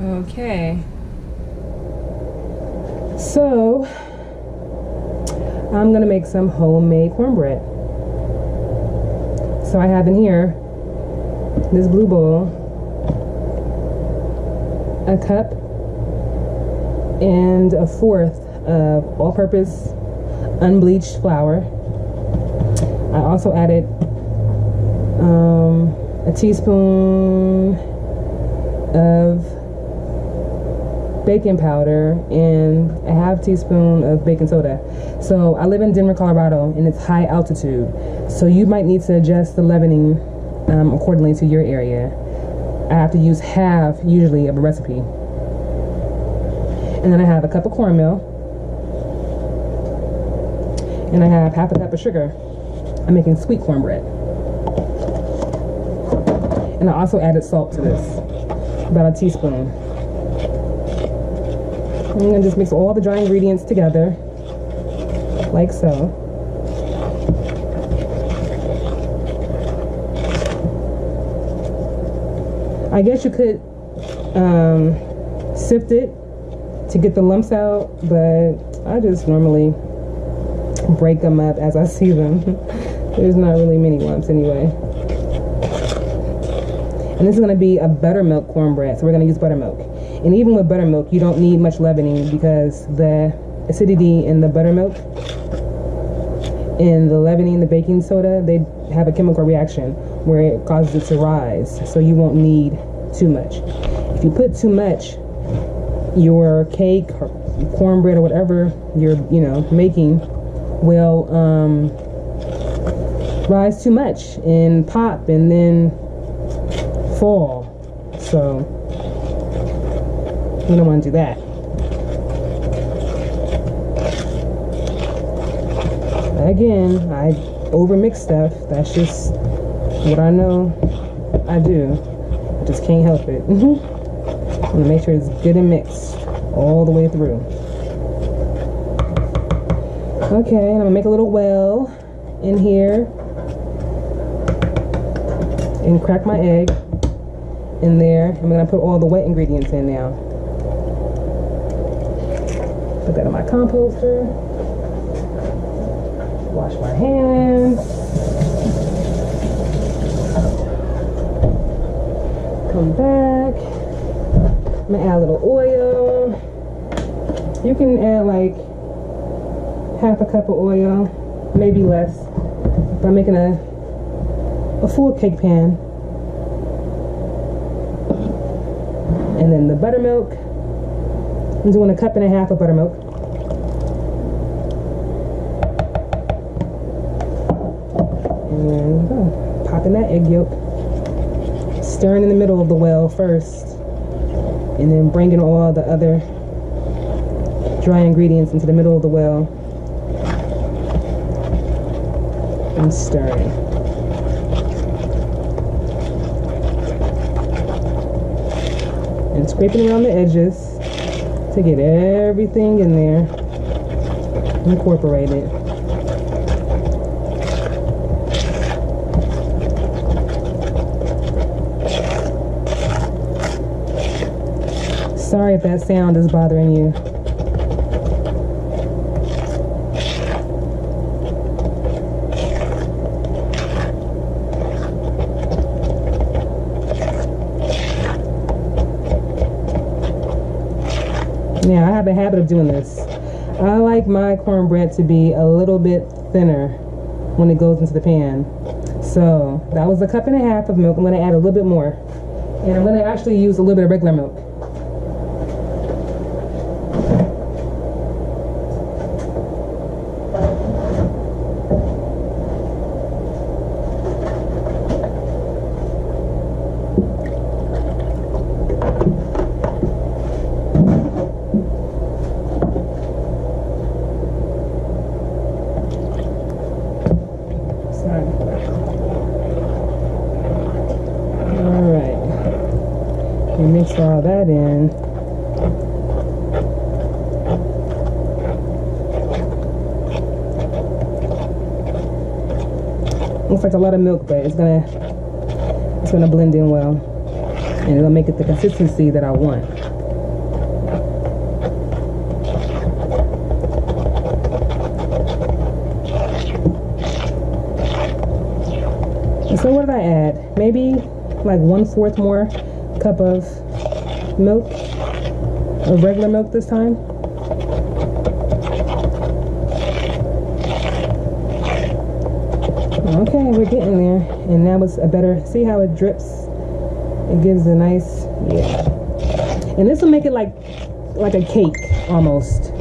Okay. So I'm gonna make some homemade cornbread. So I have in here this blue bowl, a cup and a fourth of all-purpose unbleached flour. I also added a teaspoon of baking powder and a half teaspoon of baking soda. So I live in Denver, Colorado, and it's high altitude. So you might need to adjust the leavening accordingly to your area. I have to use half, usually, of a recipe. And then I have a cup of cornmeal. And I have half a cup of sugar. I'm making sweet cornbread. And I also added salt to this, about a teaspoon. I'm gonna just mix all the dry ingredients together, like so. I guess you could sift it to get the lumps out, but I just normally break them up as I see them. There's not really many lumps anyway. And this is going to be a buttermilk cornbread, so we're going to use buttermilk. And even with buttermilk, you don't need much leavening because the acidity in the buttermilk and the leavening, the baking soda, they have a chemical reaction where it causes it to rise, so you won't need too much. If you put too much, your cake or cornbread or whatever you're making will rise too much and pop and then fall. So you don't want to do that. Again, I overmix stuff. That's just what I know I do. I just can't help it. I'm gonna make sure it's good and mixed all the way through. Okay, and I'm gonna make a little well in here and crack my egg in there. I'm gonna put all the wet ingredients in now. Put that in my composter. Wash my hands. Come back. I'm gonna add a little oil. You can add like half a cup of oil, maybe less. If I'm making a full cake pan. And then the buttermilk. I'm doing a cup and a half of buttermilk. And then popping that egg yolk. Stirring in the middle of the well first. And then bringing all the other dry ingredients into the middle of the well. And stirring. And scraping around the edges to get everything in there incorporated. Sorry if that sound is bothering you. Now, I have a habit of doing this. I like my cornbread to be a little bit thinner when it goes into the pan. So, that was a cup and a half of milk. I'm going to add a little bit more. And I'm going to actually use a little bit of regular milk. Mix all that in. Looks like a lot of milk, but it's gonna blend in well. and it'll make it the consistency that I want. And so what did I add? Maybe like 1/4 more cup of milk, of regular milk this time. Okay, we're getting there, and now it's a better, see how it drips? It gives a nice, yeah. And this will make it like a cake almost.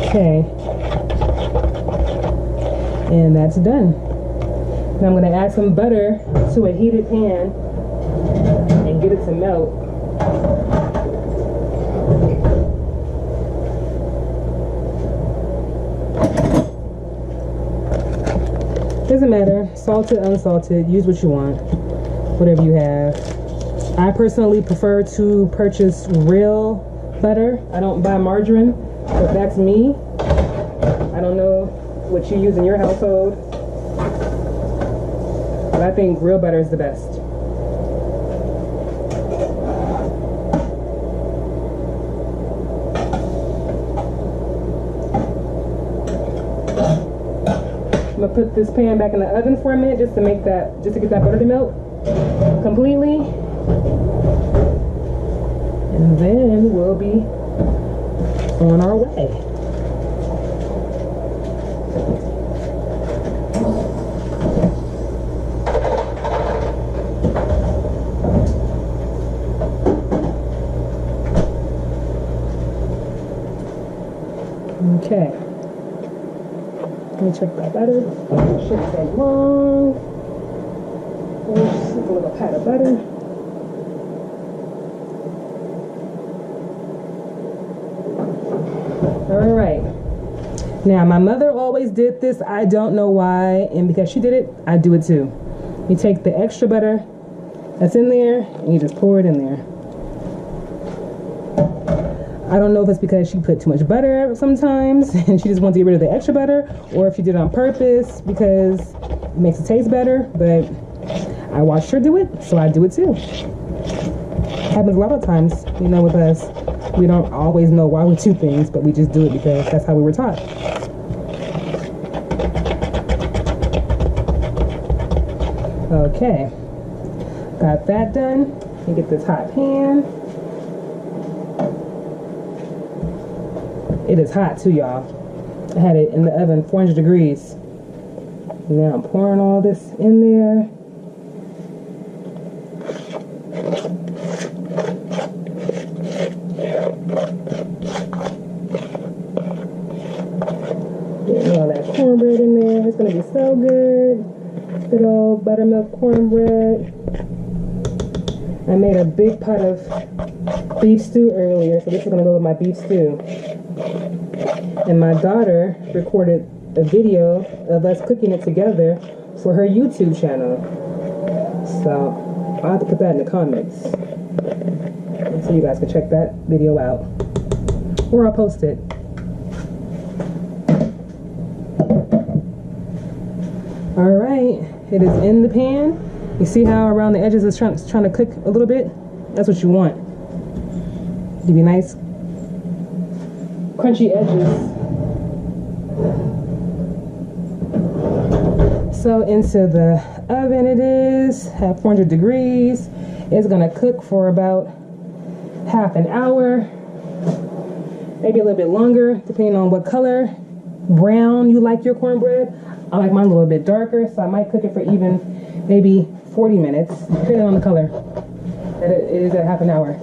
Okay, and that's done. Now I'm going to add some butter to a heated pan and get it to melt. Doesn't matter, salted, unsalted, use what you want, whatever you have. I personally prefer to purchase real butter. I don't buy margarine, but that's me. I don't know what you use in your household, but I think real butter is the best. I'm gonna put this pan back in the oven for a minute just to get that butter to melt completely. And then we'll be on our way. Okay. Let me check that butter. It shouldn't take long. There's a little pat of butter. All right. Now, my mother always did this. I don't know why. And because she did it, I do it too. You take the extra butter that's in there and you just pour it in there. I don't know if it's because she put too much butter sometimes and she just wants to get rid of the extra butter, or if she did it on purpose because it makes it taste better, but I watched her do it, so I do it too. It happens a lot of times, you know, with us. We don't always know why we do things, but we just do it because that's how we were taught. Okay, got that done. You get this hot pan. It is hot too, y'all. I had it in the oven 400 degrees. Now I'm pouring all this in there. Getting all that cornbread in there. It's gonna be so good. Good old buttermilk cornbread. I made a big pot of beef stew earlier, so this is gonna go with my beef stew. And my daughter recorded a video of us cooking it together for her YouTube channel. So I'll have to put that in the comments, so you guys can check that video out. Or I'll post it. Alright, it is in the pan. You see how around the edges it's trying to cook a little bit? That's what you want. Give you nice crunchy edges. So into the oven it is at 400 degrees. It's gonna cook for about half an hour, maybe a little bit longer, depending on what color brown you like your cornbread. I like mine a little bit darker, so I might cook it for even maybe 40 minutes, depending on the color. It is at half an hour.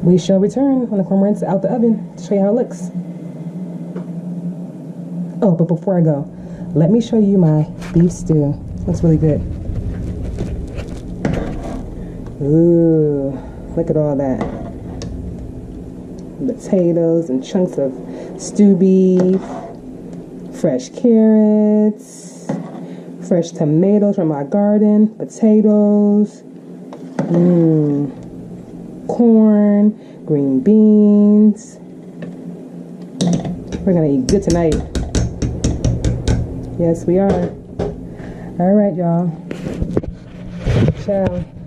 We shall return when the cornbread's out the oven to show you how it looks. Oh, but before I go, let me show you my beef stew. Looks really good. Ooh, look at all that. Potatoes and chunks of stew beef, fresh carrots, fresh tomatoes from my garden, potatoes. corn, green beans. We're gonna eat good tonight. Yes, we are. All right, y'all. Ciao.